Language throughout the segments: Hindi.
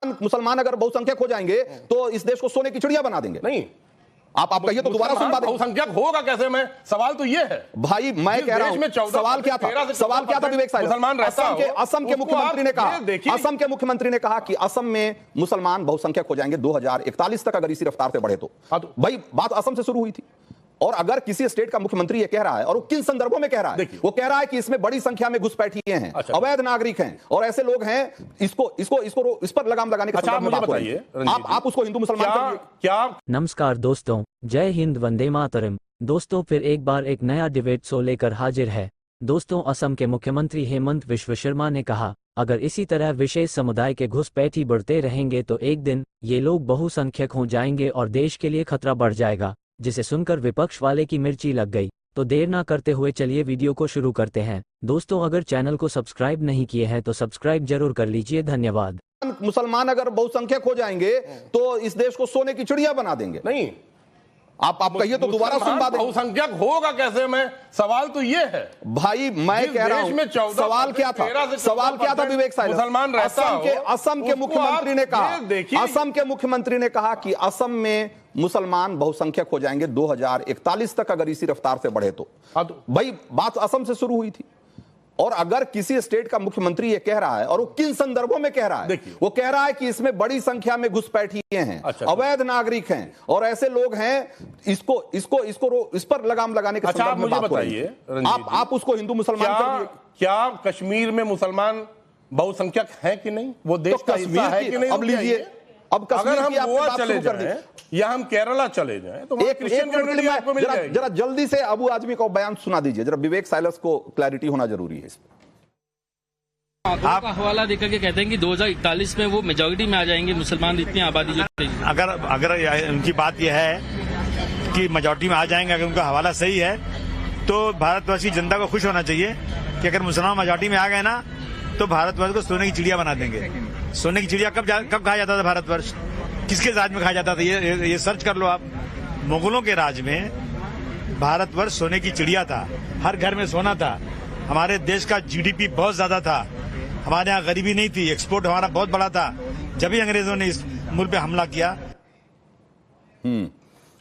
मुसलमान अगर बहुसंख्यक हो जाएंगे तो इस देश को सोने की चिड़िया बना देंगे। नहीं, आप कहिए तो दोबारा सुन बात। बहुसंख्यक होगा कैसे? मैं सवाल तो ये है भाई, मैं कह रहा हूं सवाल क्या था? सवाल क्या था विवेक साहब? असम के मुख्यमंत्री ने कहा, असम के मुख्यमंत्री ने कहा कि असम में मुसलमान बहुसंख्यक हो जाएंगे 2041 तक अगर इसी रफ्तार से बढ़े तो। भाई, बात असम से शुरू हुई थी। और अगर किसी स्टेट का मुख्यमंत्री ये कह रहा है, और वो किन संदर्भों में कह रहा है? वो कह रहा है कि इसमें बड़ी संख्या में घुसपैठिए हैं, अवैध नागरिक हैं और ऐसे लोग हैं, इस पर लगाम लगाने का संदर्भ में बात बताइए। आप उसको हिंदू मुसलमान क्या? नमस्कार दोस्तों, जय हिंद, वंदे मातरम। दोस्तों, फिर एक बार एक नया डिबेट शो लेकर हाजिर है। दोस्तों, असम के मुख्यमंत्री हेमंत विश्व शर्मा ने कहा, अगर इसी तरह विशेष समुदाय के घुसपैठी बढ़ते रहेंगे तो एक दिन ये लोग बहुसंख्यक हो जाएंगे और देश के लिए खतरा बढ़ जाएगा, जिसे सुनकर विपक्ष वाले की मिर्ची लग गई। तो देर ना करते हुए चलिए वीडियो को शुरू करते हैं। दोस्तों, अगर चैनल को सब्सक्राइब नहीं किए हैं तो सब्सक्राइब जरूर कर लीजिए। धन्यवाद। मुसलमान अगर बहुसंख्यक हो जाएंगे तो इस देश को सोने की चिड़िया बना देंगे। नहीं, आप कहिए तो दोबारा सुन बात। बहुसंख्यक होगा कैसे? मैं सवाल तो ये है। भाई, मैं कह रहा हूं सवाल क्या था? सवाल क्या था विवेक साहब? मुसलमान असम के मुख्यमंत्री ने कहा, असम के मुख्यमंत्री ने कहा कि असम में मुसलमान बहुसंख्यक हो जाएंगे 2041 तक अगर इसी रफ्तार से बढ़े तो। भाई, बात असम से शुरू हुई थी। और अगर किसी स्टेट का मुख्यमंत्री ये कह रहा है, और वो किन संदर्भों में कह रहा है? वो कह रहा है कि इसमें बड़ी संख्या में घुसपैठिए हैं, अवैध नागरिक हैं और ऐसे लोग हैं, इस पर लगाम लगाने के संदर्भ में बात बताइए। आप उसको हिंदू मुसलमान क्या कश्मीर में मुसलमान बहुसंख्यक हैं कि नहीं? वो देश का हिस्सा है कि नहीं? अब लीजिए, अब अगर हम गोवा चले जाएं या हम केरला चले जाएं तो एक क्रिश्चियन कम्युनिटी आपको मिल जाएगी। जरा जल्दी से अबू आजमी को बयान सुना दीजिए जरा। विवेक साइलस को क्लैरिटी होना जरूरी है इसमें। आप का हवाला देकर के कहते हैं कि 2041 में वो मेजॉरिटी में आ जाएंगे मुसलमान, इतनी आबादी जो अगर उनकी बात यह है कि मेजॉरिटी में आ जाएंगे, अगर उनका हवाला सही है तो भारतवर्ष की जनता को खुश होना चाहिए कि अगर मुसलमान मेजॉरिटी में आ गए ना तो भारतवर्ष को सोने की चिड़िया बना देंगे। सोने की चिड़िया कब कहा जाता था भारतवर्ष? किसके राज में कहा जाता था? ये सर्च कर लो आप। मुगलों के राज में भारतवर्ष सोने की चिड़िया था, हर घर में सोना था, हमारे देश का जीडीपी बहुत ज्यादा था, हमारे यहाँ गरीबी नहीं थी, एक्सपोर्ट हमारा बहुत बड़ा था। जब ही अंग्रेजों ने इस मुल्क पे हमला किया।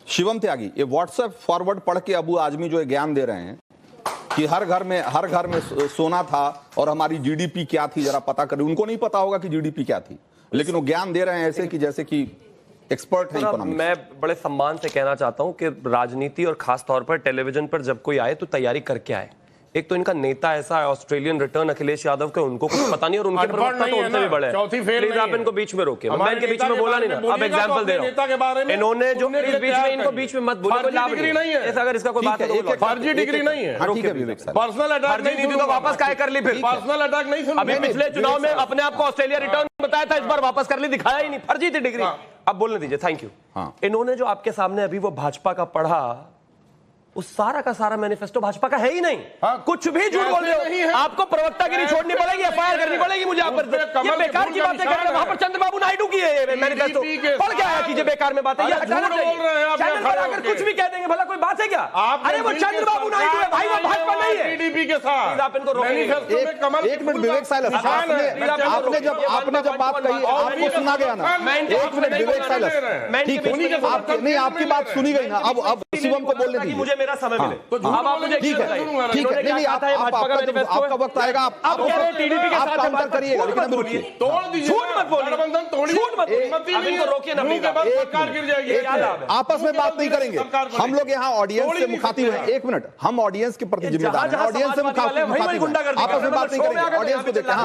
शिवम त्यागी, ये व्हाट्सएप फॉरवर्ड पढ़ के अबू आजमी जो ज्ञान दे रहे हैं कि हर घर में सोना था और हमारी जीडीपी क्या थी जरा पता करें। उनको नहीं पता होगा कि जीडीपी क्या थी, लेकिन वो ज्ञान दे रहे हैं ऐसे कि जैसे कि एक्सपर्ट है इकोनॉमिक्स। मैं बड़े सम्मान से कहना चाहता हूं कि राजनीति और खास तौर पर टेलीविजन पर जब कोई आए तो तैयारी करके आए। एक तो इनका नेता ऐसा है, ऑस्ट्रेलियन रिटर्न अखिलेश यादव के, उनको कुछ पता नहीं और उनके प्रवक्ता तो उनसे भी बड़े हैं। प्लीज आप इनको बीच में रोकिए। मैं इनके बीच में बोला नहीं ना, अब एग्जांपल दे रहा हूं। इन्होंने जो बीच में इनको बीच में मत बोले, कोई लाभ नहीं है। अगर इसका कोई बात है, फर्जी डिग्री नहीं है, पर्सनल अटैक नहीं तो वापस काय कर ली? फिर पर्सनल अटैक नहीं सुन। अभी पिछले चुनाव में अपने आप को ऑस्ट्रेलिया रिटर्न बताया था, इस बार वापस कर ली, दिखाया ही नहीं, फर्जी थी डिग्री। अब बोलने दीजिए, थैंक यू। इन्होंने जो आपके सामने अभी वो भाजपा का पढ़ा, उस सारा का सारा मैनिफेस्टो भाजपा का है ही नहीं। कुछ भी झूठ बोल रहे हो। आपको प्रवक्तागिरी छोड़नी पड़ेगी, एफआईआर करनी पड़ेगी मुझे। आप ये बेकार की बातें कर रहे हैं। वहां पर चंद्रबाबू नायडू की है मैनिफेस्टो, पढ़ के आया कीजिए। बेकार में बातें, ये हटाना चाहिए। चैनल पर आकर कुछ भी कह देंगे, भला कोई बात है क्या? अरे वो चंद्रबाबू नायडू है भाई, वो भाजपा नहीं है। टीडीपी के साथ आप इनको रोकिए। एक मिनट विवेक साइलस, आपने जब बात कही आपको सुना गया ना। एक मिनट विवेक साइलस, ठीक है, नहीं आपकी बात सुनी गई ना। अब शिवम को बोलने दीजिए, मुझे मेरा समय मिले। अब आप मुझे ठीक है, नहीं आपका वक्त आएगा, आप टीडीपी के साथ काउंटर करिएगा, लेकिन रुकिए। तोड़ दीजिए, झूठ मत बोलिए, झूठ मत बोलिए, इनको रोकिए ना प्लीज। सरकार गिर जाएगी। आपस में बात नहीं करेंगे हम लोग, यहाँ ऑडियंस से मुखातिब हैं। एक मिनट, हम ऑडियंस के प्रति जिम्मेदार हैं, ऑडियंस से मुखातिब हैं, आपस में बात नहीं करेंगे, ऑडियंस को देखते हैं।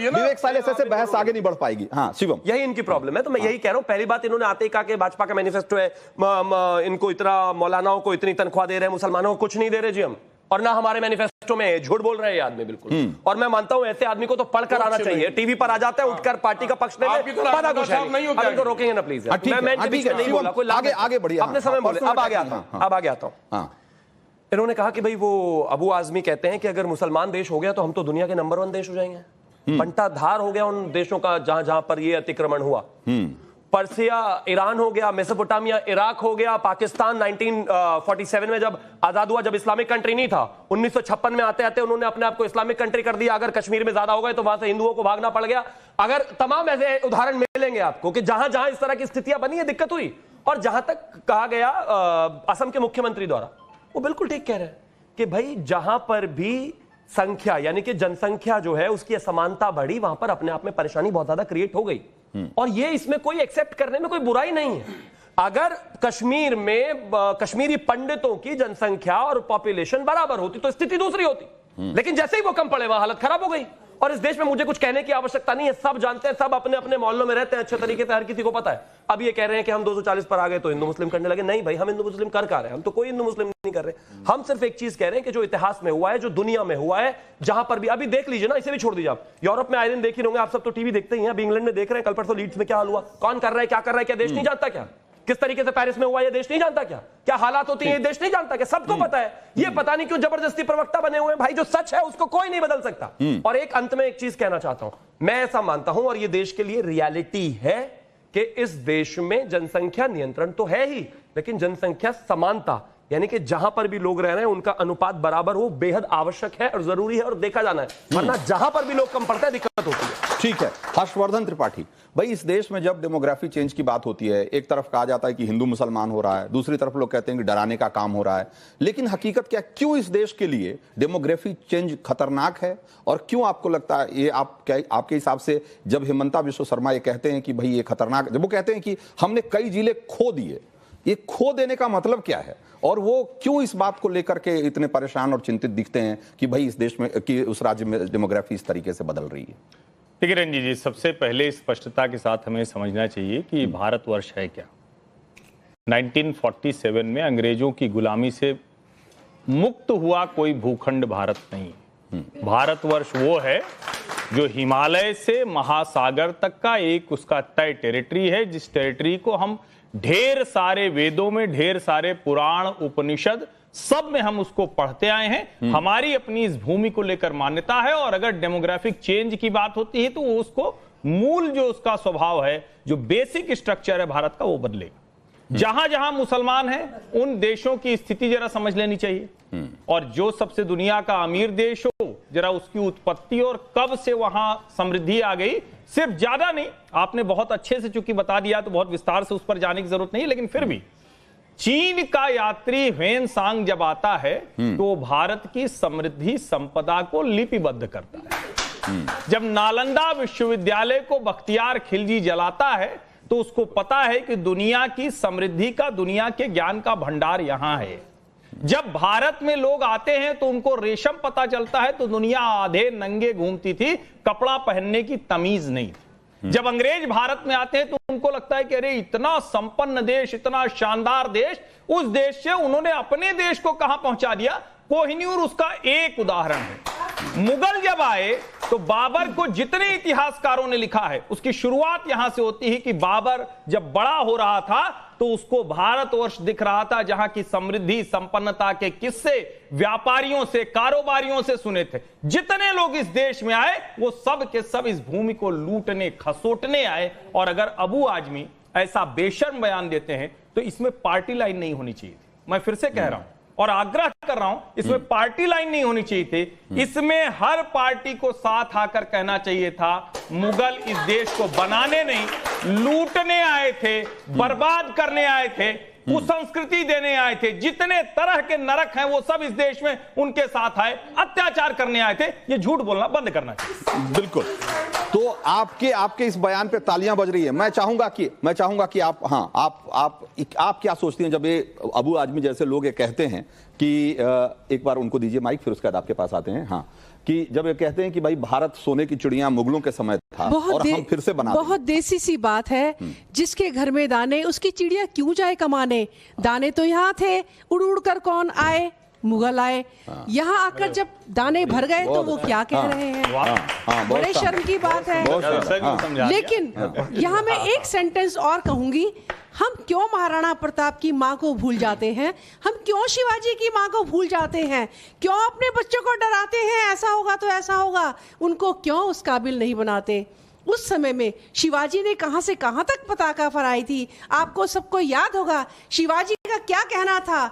विवेक साइलस ऐसे बहस आगे नहीं बढ़ पाएगी। हाँ शिवम, यही इनकी प्रॉब्लम है। तो मैं यही कह रहा हूं, पहली बात इन्होंने आते ही कहा कि भाजपा का मैनिफेस्टो है, इनको इतना मौलानाओं को इतनी तनख्वाह दे रहे हैं, मुसलमानों को कुछ नहीं दे रहे जी हम, और ना हमारे मैनिफेस्टो में। झूठ बोल रहे हैं ये आदमी बिल्कुल। और मैं मानता हूं ऐसे आदमी को तो पढ़कर आना चाहिए। टीवी पर आ जाता है, उठकर पार्टी का पक्ष लेने, पता कुछ है नहीं। अब इनको रोकेंगे ना प्लीज। मैं नहीं बोला, कोई आगे बढ़िए, अपने समय बोले। अब आगे आता हूं। इन्होंने कहा कि भाई वो अबू आजमी कहते हैं कि अगर मुसलमान देश हो गया तो हम तो दुनिया के नंबर 1 देश हो जाएंगे। बंटा धार हो गया उन देशों का जहां जहां पर ये अतिक्रमण हुआ। पर्सिया ईरान हो गया, मेसोपोटामिया इराक हो गया, पाकिस्तान 1947 में जब आजाद हुआ, जब इस्लामिक कंट्री नहीं था, 1956 में आते आते उन्होंने अपने आप को इस्लामिक कंट्री कर दिया। अगर कश्मीर में ज्यादा हो गए तो वहां से हिंदुओं को भागना पड़ गया। अगर तमाम ऐसे उदाहरण मिलेंगे आपको कि जहां जहां इस तरह की स्थितियां बनी है, दिक्कत हुई। और जहां तक कहा गया असम के मुख्यमंत्री द्वारा, वो बिल्कुल ठीक कह रहे हैं कि भाई जहां पर भी संख्या यानी कि जनसंख्या जो है उसकी असमानता बढ़ी, वहां पर अपने आप में परेशानी बहुत ज्यादा क्रिएट हो गई। और ये इसमें कोई एक्सेप्ट करने में कोई बुराई नहीं है। अगर कश्मीर में कश्मीरी पंडितों की जनसंख्या और पॉपुलेशन बराबर होती तो स्थिति दूसरी होती, लेकिन जैसे ही वो कम पड़े वहां हालत खराब हो गई। और इस देश में मुझे कुछ कहने की आवश्यकता नहीं है, सब जानते हैं, सब अपने अपने मोहल्लों में रहते हैं अच्छे तरीके से, हर किसी को पता है। अब ये कह रहे हैं कि हम 240 पर आ गए तो हिंदू मुस्लिम करने लगे। नहीं भाई, हम हिंदू मुस्लिम कर रहे हैं, हम तो कोई हिंदू मुस्लिम नहीं कर रहे। हम सिर्फ एक चीज कह रहे हैं कि जो इतिहास में हुआ है, जो दुनिया में हुआ है, जहां पर भी अभी देख लीजिए ना, इसे भी छोड़ दीजिए आप, यूरोप में आए दिन देख ही होंगे आप सब, तो टीवी देखते ही हैं। अभी इंग्लैंड में देख रहे हैं, कल परसों लीड्स में क्या हाल हुआ, कौन कर रहा है, क्या कर रहा है, क्या देश नहीं जानता क्या? किस तरीके से पेरिस में हुआ ये देश नहीं जानता क्या? क्या हालात होती है ये देश नहीं जानता क्या? सबको पता है। ये पता नहीं क्यों जबरदस्ती प्रवक्ता बने हुए हैं। भाई जो सच है उसको कोई नहीं बदल सकता। और एक अंत में एक चीज कहना चाहता हूं, मैं ऐसा मानता हूं और ये देश के लिए रियलिटी है कि इस देश में जनसंख्या नियंत्रण तो है ही, लेकिन जनसंख्या समानता यानी कि जहां पर भी लोग रह रहे हैं उनका अनुपात बराबर हो बेहद आवश्यक है और जरूरी है और देखा जाना है, वरना जहां पर भी लोग कम पड़ते हैं दिक्कत होती है। ठीक है। हर्षवर्धन त्रिपाठी भाई, इस देश में जब डेमोग्राफी चेंज की बात होती है, एक तरफ कहा जाता है कि हिंदू मुसलमान हो रहा है, दूसरी तरफ लोग कहते हैं कि डराने का काम हो रहा है, लेकिन हकीकत क्या, क्यों इस देश के लिए डेमोग्राफी चेंज खतरनाक है? और क्यों आपको लगता है ये आपके हिसाब से, जब हेमंता विश्व शर्मा ये कहते हैं कि भाई ये खतरनाक, जब वो कहते हैं कि हमने कई जिले खो दिए, ये खो देने का मतलब क्या है? और वो क्यों इस बात को लेकर के इतने परेशान और चिंतित दिखते हैं कि भाई इस देश में, कि उस राज्य में डेमोग्राफी इस तरीके से बदल रही है? ठीक है रंजीत जी, सबसे पहले स्पष्टता के साथ हमें समझना चाहिए कि भारतवर्ष है क्या। 1947 में अंग्रेजों की गुलामी से मुक्त हुआ कोई भूखंड भारत नहीं। भारतवर्ष वो है जो हिमालय से महासागर तक का एक उसका तय टेरिटरी है, जिस टेरिटरी को हम ढेर सारे वेदों में, ढेर सारे पुराण उपनिषद सब में हम उसको पढ़ते आए हैं। हमारी अपनी इस भूमि को लेकर मान्यता है। और अगर डेमोग्राफिक चेंज की बात होती है तो उसको मूल जो उसका स्वभाव है, जो बेसिक स्ट्रक्चर है भारत का, वो बदलेगा। जहां जहां मुसलमान हैं उन देशों की स्थिति जरा समझ लेनी चाहिए। और जो सबसे दुनिया का अमीर देश हो, जरा उसकी उत्पत्ति और कब से वहां समृद्धि आ गई, सिर्फ ज्यादा नहीं, आपने बहुत अच्छे से चूंकि बता दिया तो बहुत विस्तार से उस पर जाने की जरूरत नहीं है, लेकिन फिर भी चीन का यात्री ह्वेन सांग जब आता है तो भारत की समृद्धि संपदा को लिपिबद्ध करता है। जब नालंदा विश्वविद्यालय को बख्तियार खिलजी जलाता है तो उसको पता है कि दुनिया की समृद्धि का, दुनिया के ज्ञान का भंडार यहां है। जब भारत में लोग आते हैं तो उनको रेशम पता चलता है तो दुनिया आधे नंगे घूमती थी, कपड़ा पहनने की तमीज नहीं थी। जब अंग्रेज भारत में आते हैं तो उनको लगता है कि अरे इतना संपन्न देश, इतना शानदार देश, उस देश से उन्होंने अपने देश को कहां पहुंचा दिया। कोहिनूर उसका एक उदाहरण है। मुगल जब आए तो बाबर को जितने इतिहासकारों ने लिखा है उसकी शुरुआत यहां से होती है कि बाबर जब बड़ा हो रहा था तो उसको भारतवर्ष दिख रहा था, जहां की समृद्धि संपन्नता के किस्से व्यापारियों से, कारोबारियों से सुने थे। जितने लोग इस देश में आए वो सब के सब इस भूमि को लूटने, खसोटने आए। और अगर अबू आजमी ऐसा बेशर्म बयान देते हैं तो इसमें पार्टी लाइन नहीं होनी चाहिए थी। मैं फिर से कह रहा हूं और आग्रह कर रहा हूं, इसमें पार्टी लाइन नहीं होनी चाहिए थी। इसमें हर पार्टी को साथ आकर कहना चाहिए था, मुगल इस देश को बनाने नहीं, लूटने आए थे, बर्बाद करने आए थे, कुसंस्कृति देने आए थे। जितने तरह के नरक हैं वो सब इस देश में उनके साथ आए, अत्याचार करने आए थे। ये झूठ बोलना बंद करना चाहिए। बिल्कुल। तो आपके इस बयान पे तालियां बज रही है। मैं चाहूंगा कि आप क्या सोचती हैं जब ये अबू आजमी जैसे लोग ये कहते हैं कि एक बार उनको दीजिए माइक, फिर उसके बाद आपके पास आते हैं। हाँ, कि जब ये कहते हैं कि भाई भारत सोने की चिड़िया मुगलों के समय था और हम फिर से बना, बहुत देसी सी बात है। जिसके घर में दाने उसकी चिड़िया क्यों जाए कमाने? दाने तो यहाँ थे, उड़ उड़ कर कौन आए? मुगल आए। यहाँ आकर जब दाने भर गए तो वो क्या कह रहे हैं? बड़े शर्म की बात है। लेकिन यहाँ मैं एक सेंटेंस और कहूंगी, हम क्यों महाराणा प्रताप की माँ को भूल जाते हैं? हम क्यों शिवाजी की माँ को भूल जाते हैं? क्यों अपने बच्चों को डराते हैं ऐसा होगा तो ऐसा होगा? उनको क्यों उस काबिल नहीं बनाते? उस समय में शिवाजी ने कहां से कहां तक पताका फहराई थी, आपको सबको याद होगा। शिवाजी का क्या कहना था,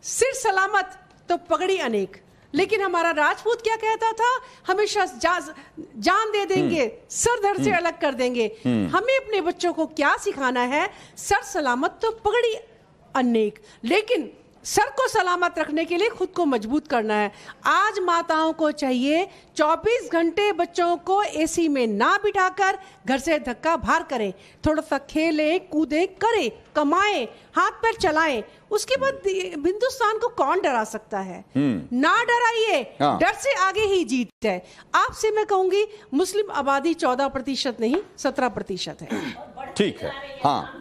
सिर सलामत तो पगड़ी अनेक। लेकिन हमारा राजपूत क्या कहता था, हमेशा जान दे देंगे, सर धड़ से अलग कर देंगे। हमें अपने बच्चों को क्या सिखाना है, सर सलामत तो पगड़ी अनेक। लेकिन सर को सलामत रखने के लिए खुद को मजबूत करना है। आज माताओं को चाहिए 24 घंटे बच्चों को एसी में ना बिठाकर घर से धक्का बाहर करें, थोड़ा सा खेलें कूदें करें, कमाएं, हाथ पैर चलाएं। उसके बाद हिंदुस्तान को कौन डरा सकता है? ना डराइए, डर से आगे ही जीत है। आपसे मैं कहूंगी मुस्लिम आबादी 14% नहीं 17% है। ठीक है, हाँ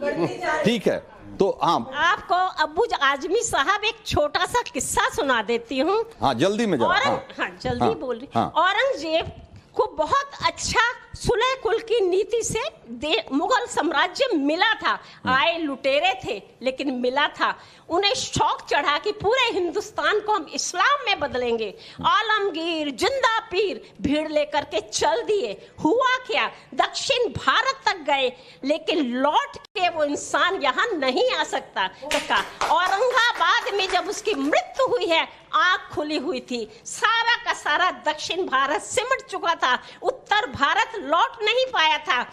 ठीक है। तो हाँ, आपको अब्बू आजमी साहब एक छोटा सा किस्सा सुना देती हूँ। हाँ जल्दी में जरा। हाँ जल्दी बोल रही। औरंगजेब को बहुत अच्छा सुलह कुल की नीति से मुगल साम्राज्य मिला था। आए लुटेरे थे लेकिन मिला था। उन्हें शौक चढ़ा कि पूरे हिंदुस्तान को हम इस्लाम में बदलेंगे। आलमगीर जिंदा पीर भीड़ लेकर के चल दिए। हुआ क्या, दक्षिण भारत तक गए लेकिन लौट के वो इंसान यहाँ नहीं आ सकता। औरंगाबाद में जब उसकी मृत्यु हुई है, आंख खुली हुई थी। सारा का सारा दक्षिण भारत सिमट चुका था, उत्तर भारत लौट नहीं पाया था।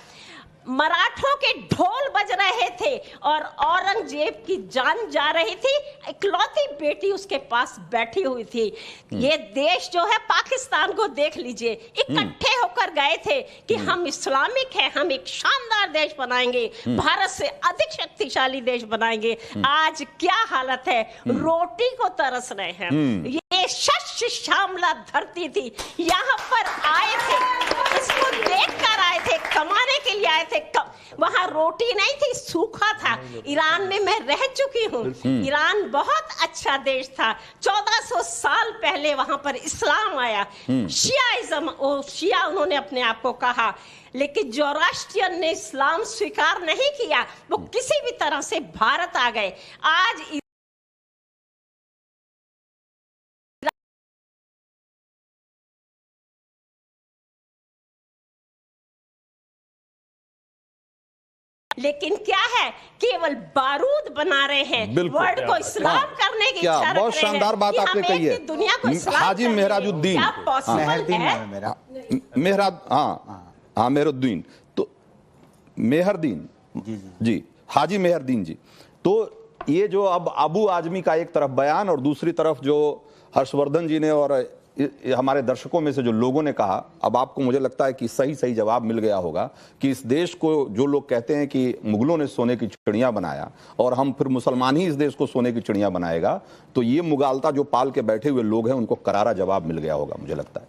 मराठों के ढोल बज रहे थे और औरंगजेब की जान जा रही थी। इकलौती बेटी उसके पास बैठी हुई थी। ये देश जो है पाकिस्तान को देख लीजिए, इकट्ठे होकर गए थे कि हम इस्लामिक हैं, हम एक शानदार देश बनाएंगे, भारत से अधिक शक्तिशाली देश बनाएंगे। आज क्या हालत है, रोटी को तरस रहे हैं। ये शस्य श्यामला धरती थी, यहाँ पर आए थे, इसको देख कर आए थे, कमाने के लिए आए थे। वहां रोटी नहीं थी, सूखा था। ईरान में मैं रह चुकी हूँ। ईरान बहुत अच्छा देश था। 1400 साल पहले वहां पर इस्लाम आया, शियाइज्म, शिया उन्होंने अपने आप को कहा। लेकिन जोरास्ट्रियन ने इस्लाम स्वीकार नहीं किया, वो किसी भी तरह से भारत आ गए। आज लेकिन क्या है, केवल बारूद बना रहे हैं, वर्ल्ड को इस्लाम करने की इच्छा रख रहे हैं। बहुत शानदार बात आपने कही है। दुनिया को हाजी मेहराजुद्दीन, मेहरुद्दीन, तो मेहरदीन जी, हाजी मेहरदीन जी। तो ये जो अब अबू आजमी का एक तरफ बयान और दूसरी तरफ जो हर्षवर्धन जी ने और हमारे दर्शकों में से जो लोगों ने कहा, अब आपको मुझे लगता है कि सही सही जवाब मिल गया होगा कि इस देश को जो लोग कहते हैं कि मुगलों ने सोने की चिड़िया बनाया और हम फिर मुसलमान ही इस देश को सोने की चिड़िया बनाएगा, तो ये मुगालता जो पाल के बैठे हुए लोग हैं उनको करारा जवाब मिल गया होगा, मुझे लगता है।